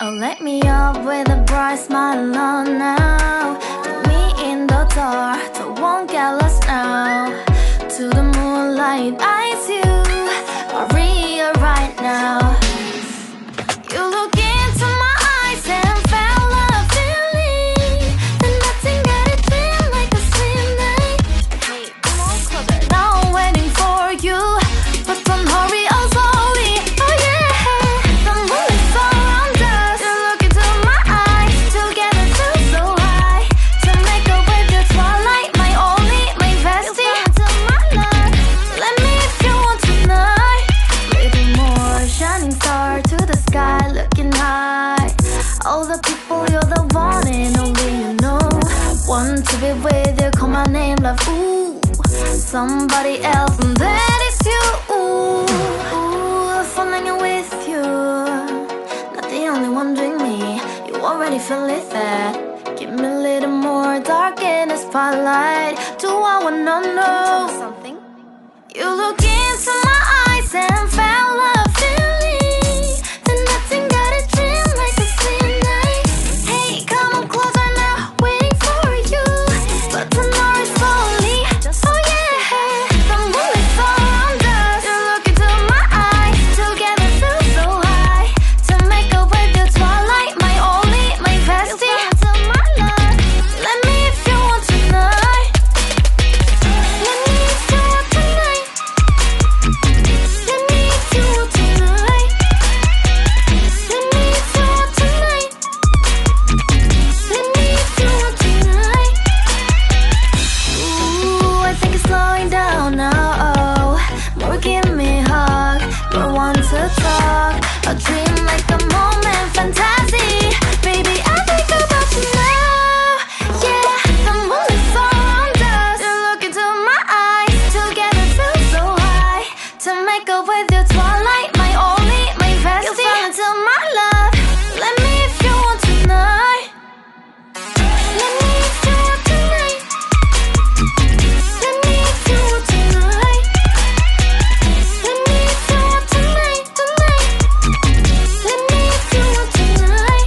Oh, let me up with a bright smile on now. Put me in the dark, so won't get lost now. To the moonlight, eyes you are real right now. You look into my eyes and felt a feeling that nothing got it feel like a slim night. Hey, come on closer. Now I'm waiting for you, but don't hurry, oh slowly. Oh yeah, the moon is around us. You look into my eyes, together feel so high. To make up with the twilight, my only, my bestie. You fall into my love. Let me if you want tonight. Little more shining star to the sky, looking high. All the people, you're the one and only you know. Want to be with you, call my name, love. Ooh, somebody else, and that is you. Ooh, falling with you. Not the only one doing me. You already feel it there. Give me a little more dark in the spotlight. Do I wanna know something? You look into my eyes and felt a feeling that nothing got a dream like a slim night. Hey, come on closer now, waiting for you, but tomorrow is slowly. Oh yeah, the moon is around us. You look into my eyes, together feel so high. To make up with the twilight, my only, my bestie. You fall into my love. Let me if you want tonight. Let me if you want tonight. Let me if you want tonight. Let me if you want tonight. Let me if you want tonight. Ooh, I think it's slowing down now. Oh, more give me a hug, more want to talk. A dream like a moment, fantasy. Baby, I think about you now. Yeah, the moon is around us. You look into my eyes, together feel so high. To make up with your twilight, my only, my bestie. You fall into my love. Let me if you want tonight. Let me if you want tonight. Let me if you want tonight. Let me if you want tonight, tonight. Let me if you want tonight.